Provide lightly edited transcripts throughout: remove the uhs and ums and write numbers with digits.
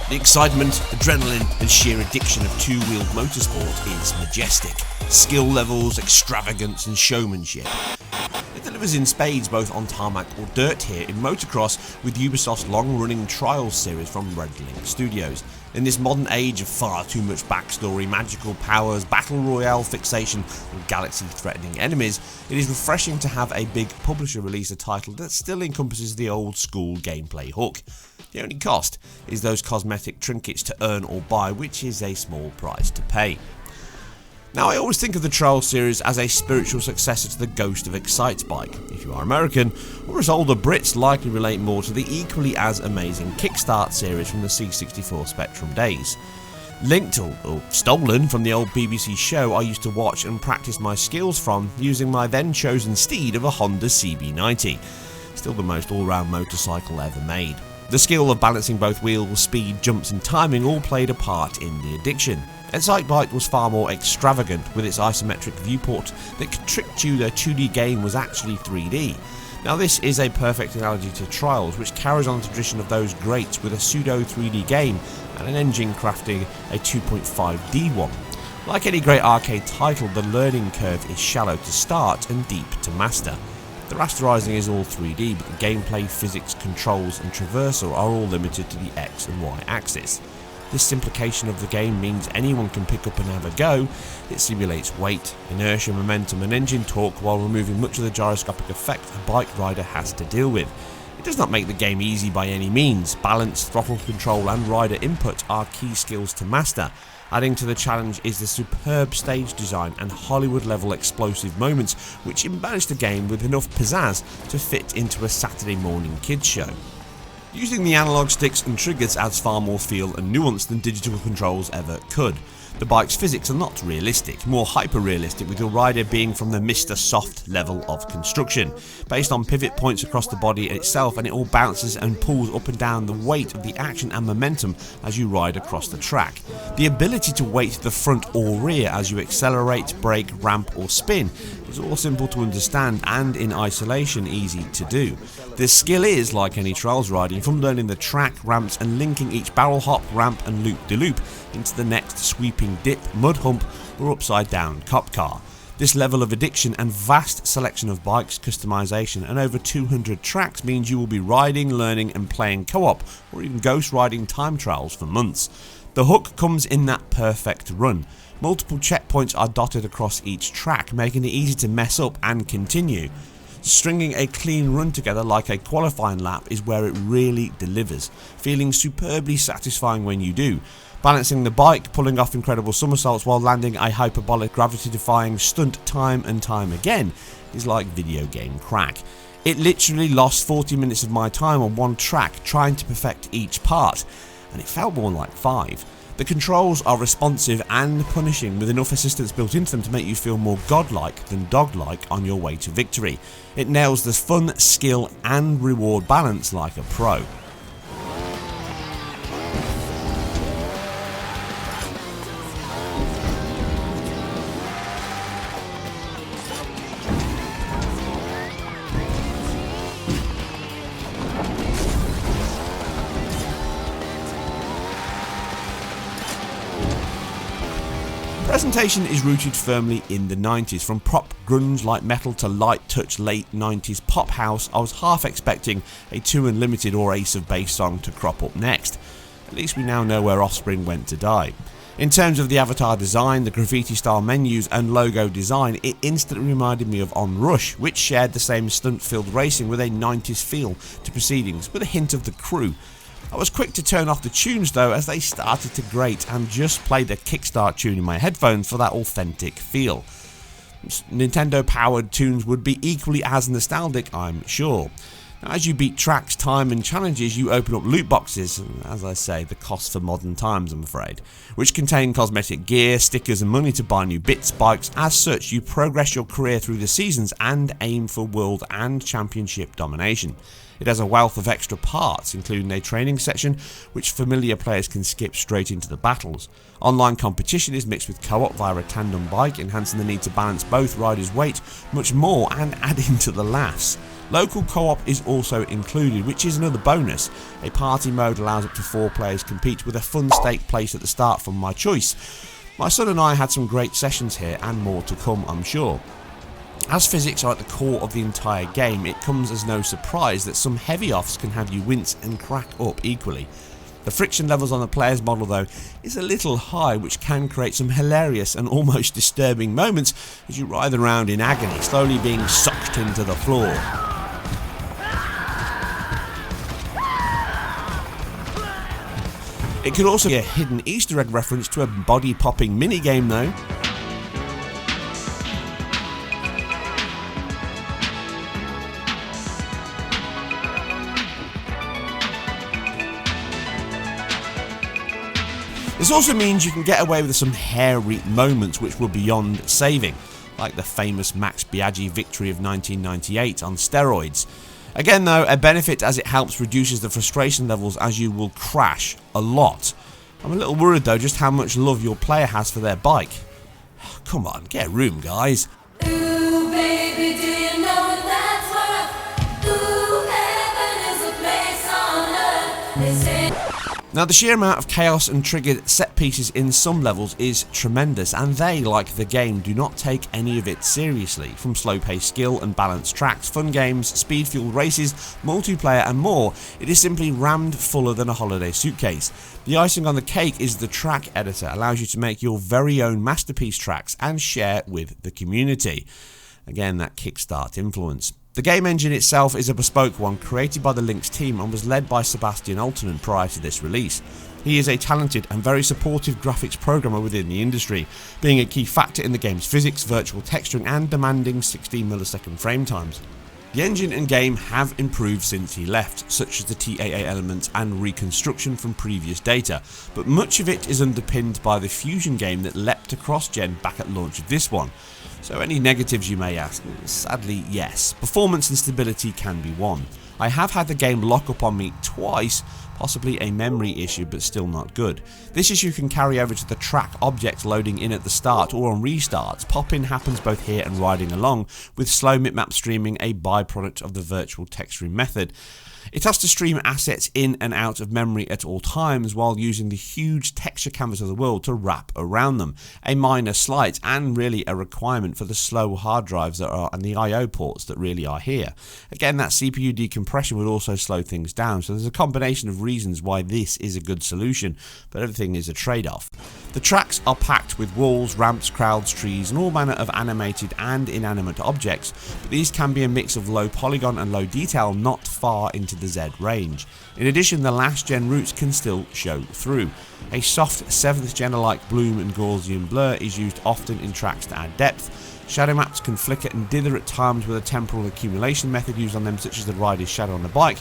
The excitement, adrenaline and sheer addiction of two-wheeled motorsport is majestic. Skill levels, extravagance and showmanship. It delivers in spades both on tarmac or dirt here in motocross with Ubisoft's long-running Trials series from Red Link Studios. In this modern age of far too much backstory, magical powers, battle royale fixation and galaxy-threatening enemies, it is refreshing to have a big publisher release a title that still encompasses the old school gameplay hook. The only cost is those cosmetic trinkets to earn or buy, which is a small price to pay. Now, I always think of the Trials series as a spiritual successor to the ghost of Excitebike, if you are American, or as older Brits likely relate more to the equally as amazing Kikstart series from the C64 Spectrum days. Linked or stolen from the old BBC show I used to watch and practice my skills from using my then chosen steed of a Honda CB90, still the most all-round motorcycle ever made. The skill of balancing both wheels, speed, jumps and timing all played a part in the addiction. Excitebike was far more extravagant with its isometric viewport that tricked you the 2D game was actually 3D. Now this is a perfect analogy to Trials, which carries on the tradition of those greats with a pseudo 3D game and an engine crafting a 2.5D one. Like any great arcade title, the learning curve is shallow to start and deep to master. The rasterizing is all 3D, but the gameplay, physics, controls and traversal are all limited to the X and Y axis. This simplification of the game means anyone can pick up and have a go. It simulates weight, inertia, momentum and engine torque while removing much of the gyroscopic effect a bike rider has to deal with. It does not make the game easy by any means. Balance, throttle control and rider input are key skills to master. Adding to the challenge is the superb stage design and Hollywood level explosive moments which embellish the game with enough pizzazz to fit into a Saturday morning kids show. Using the analog sticks and triggers adds far more feel and nuance than digital controls ever could. The bike's physics are not realistic, more hyper-realistic, with your rider being from the Mr. Soft level of construction, based on pivot points across the body itself, and it all bounces and pulls up and down the weight of the action and momentum as you ride across the track. The ability to weight to the front or rear as you accelerate, brake, ramp or spin is all simple to understand and in isolation easy to do. The skill is, like any Trials riding, from learning the track, ramps and linking each barrel hop, ramp and loop-de-loop into the next sweeping dip, mud hump or upside down cop car. This level of addiction and vast selection of bikes, customization and over 200 tracks means you will be riding, learning and playing co-op or even ghost riding time trials for months. The hook comes in that perfect run. Multiple checkpoints are dotted across each track, making it easy to mess up and continue. Stringing a clean run together like a qualifying lap is where it really delivers, feeling superbly satisfying when you do. Balancing the bike, pulling off incredible somersaults while landing a hyperbolic gravity-defying stunt time and time again is like video game crack. It literally lost 40 minutes of my time on one track trying to perfect each part, and it felt more like 5. The controls are responsive and punishing with enough assistance built into them to make you feel more godlike than dog-like on your way to victory. It nails the fun, skill and reward balance like a pro. Presentation is rooted firmly in the 90s, from prop grunge like metal to light touch late 90s pop house. I was half expecting a 2 Unlimited or Ace of Base song to crop up next. At least we now know where Offspring went to die. In terms of the avatar design, the graffiti style menus and logo design, it instantly reminded me of On Rush, which shared the same stunt filled racing with a 90s feel to proceedings with a hint of The Crew. I was quick to turn off the tunes though as they started to grate and just play the Kikstart tune in my headphones for that authentic feel. Nintendo powered tunes would be equally as nostalgic, I'm sure. Now, as you beat tracks, time and challenges, you open up loot boxes, as I say, the cost for modern times I'm afraid, which contain cosmetic gear, stickers and money to buy new bits, bikes. As such, you progress your career through the seasons and aim for world and championship domination. It has a wealth of extra parts, including a training section which familiar players can skip straight into the battles. Online competition is mixed with co-op via a tandem bike, enhancing the need to balance both riders' weight much more and adding to the laughs. Local co-op is also included, which is another bonus. A party mode allows up to 4 players compete with a fun stake placed at the start from my choice. My son and I had some great sessions here, and more to come, I'm sure. As physics are at the core of the entire game, it comes as no surprise that some heavy offs can have you wince and crack up equally. The friction levels on the player's model though is a little high, which can create some hilarious and almost disturbing moments as you writhe around in agony, slowly being sucked into the floor. It could also be a hidden Easter egg reference to a body-popping minigame though. This also means you can get away with some hairy moments which were beyond saving, like the famous Max Biaggi victory of 1998 on steroids. Again though, a benefit as it helps reduces the frustration levels as you will crash a lot. I'm a little worried though just how much love your player has for their bike. Come on, get a room guys. Ooh, baby, do you know that's what heaven is a place on earth, they say. Now the sheer amount of chaos and triggered set pieces in some levels is tremendous, and they, like the game, do not take any of it seriously. From slow paced skill and balanced tracks, fun games, speed fueled races, multiplayer and more, it is simply rammed fuller than a holiday suitcase. The icing on the cake is the track editor, allows you to make your very own masterpiece tracks and share with the community. Again, that Kikstart influence. The game engine itself is a bespoke one created by the Lynx team and was led by Sebastian Altonen prior to this release. He is a talented and very supportive graphics programmer within the industry, being a key factor in the game's physics, virtual texturing and demanding 16 millisecond frame times. The engine and game have improved since he left, such as the TAA elements and reconstruction from previous data, but much of it is underpinned by the Fusion game that leapt across gen back at launch of this one. So any negatives you may ask? Sadly yes, performance and stability can be one. I have had the game lock up on me twice, possibly a memory issue but still not good. This issue can carry over to the track object loading in at the start or on restarts. Pop-in happens both here and riding along, with slow bitmap streaming a byproduct of the virtual texturing method. It has to stream assets in and out of memory at all times while using the huge texture canvas of the world to wrap around them. A minor slight and really a requirement for the slow hard drives that are and the I/O ports that really are here. Again, that CPU decompression would also slow things down, so there's a combination of reasons why this is a good solution, but everything is a trade-off. The tracks are packed with walls, ramps, crowds, trees and all manner of animated and inanimate objects, but these can be a mix of low polygon and low detail not far into the Z range. In addition, the last gen routes can still show through. A soft 7th gen alike bloom and Gaussian blur is used often in tracks to add depth. Shadow maps can flicker and dither at times with a temporal accumulation method used on them, such as the rider's shadow on the bike,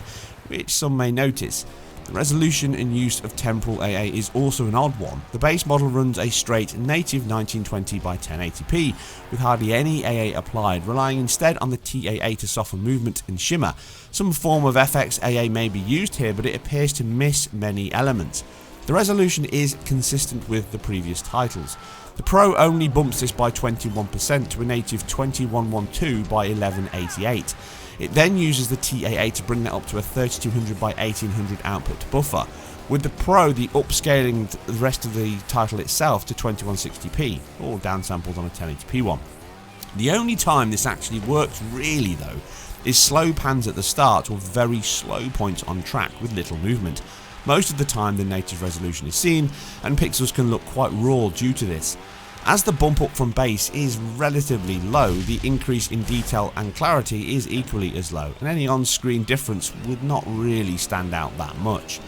which some may notice. The resolution and use of temporal AA is also an odd one. The base model runs a straight native 1920 by 1080p with hardly any AA applied, relying instead on the TAA to soften movement and shimmer. Some form of FX AA may be used here, but it appears to miss many elements. The resolution is consistent with the previous titles. The Pro only bumps this by 21% to a native 2112 by 1188. It then uses the TAA to bring that up to a 3200 by 1800 output buffer. With the Pro, the upscaling the rest of the title itself to 2160p, or downsampled on a 1080p one. The only time this actually works really though, is slow pans at the start or very slow points on track with little movement. Most of the time the native resolution is seen, and pixels can look quite raw due to this. As the bump up from base is relatively low, the increase in detail and clarity is equally as low, and any on-screen difference would not really stand out that much.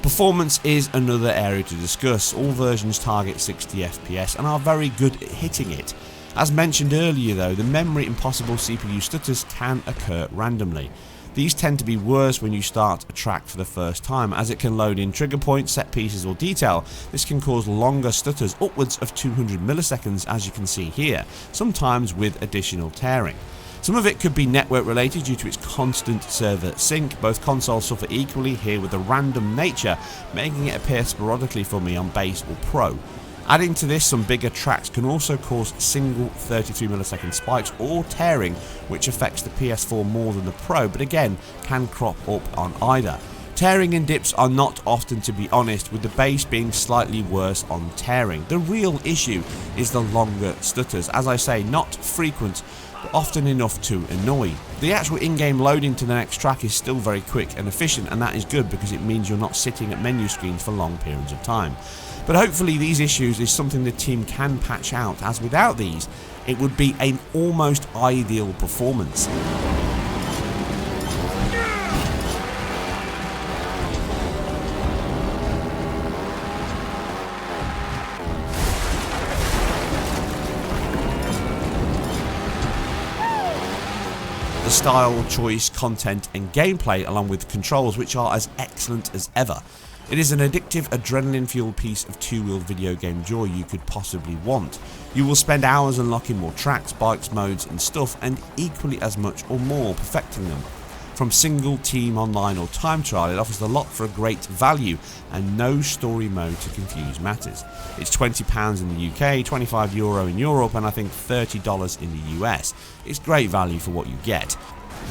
Performance is another area to discuss. All versions target 60 FPS and are very good at hitting it. As mentioned earlier though, the memory and possible CPU stutters can occur randomly. These tend to be worse when you start a track for the first time, as it can load in trigger points, set pieces or detail. This can cause longer stutters, upwards of 200 milliseconds as you can see here, sometimes with additional tearing. Some of it could be network related due to its constant server sync. Both consoles suffer equally here, with the random nature making it appear sporadically for me on base or Pro. Adding to this, some bigger tracks can also cause single 33 millisecond spikes or tearing, which affects the PS4 more than the Pro, but again can crop up on either. Tearing and dips are not often, to be honest, with the bass being slightly worse on tearing. The real issue is the longer stutters, as I say, not frequent, but often enough to annoy. The actual in-game loading to the next track is still very quick and efficient, and that is good because it means you're not sitting at menu screens for long periods of time. But hopefully these issues is something the team can patch out, as without these, it would be an almost ideal performance. The style, choice, content and gameplay, along with controls, which are as excellent as ever. It is an addictive, adrenaline-fueled piece of two-wheeled video game joy you could possibly want. You will spend hours unlocking more tracks, bikes, modes and stuff, and equally as much or more perfecting them. From single, team, online or time trial, it offers a lot for a great value and no story mode to confuse matters. It's £20 in the UK, €25 in Europe and I think $30 in the US. It's great value for what you get.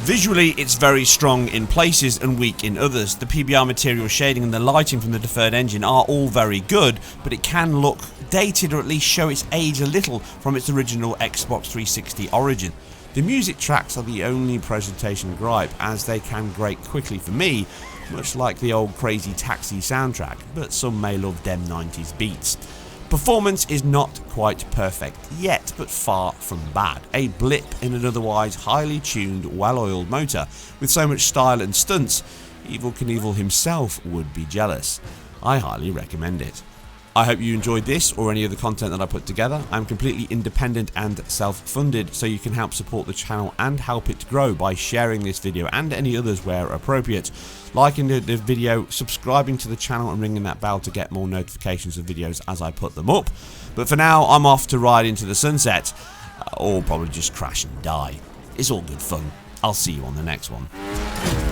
Visually, it's very strong in places and weak in others. The PBR material shading and the lighting from the deferred engine are all very good, but it can look dated or at least show its age a little from its original Xbox 360 origin. The music tracks are the only presentation gripe, as they can grate quickly for me, much like the old Crazy Taxi soundtrack, but some may love them 90s beats. Performance is not quite perfect yet, but far from bad. A blip in an otherwise highly tuned, well-oiled motor with so much style and stunts, Evel Knievel himself would be jealous. I highly recommend it. I hope you enjoyed this or any other content that I put together. I'm completely independent and self-funded, so you can help support the channel and help it grow by sharing this video and any others where appropriate, liking the video, subscribing to the channel and ringing that bell to get more notifications of videos as I put them up. But for now, I'm off to ride into the sunset, or probably just crash and die. It's all good fun. I'll see you on the next one.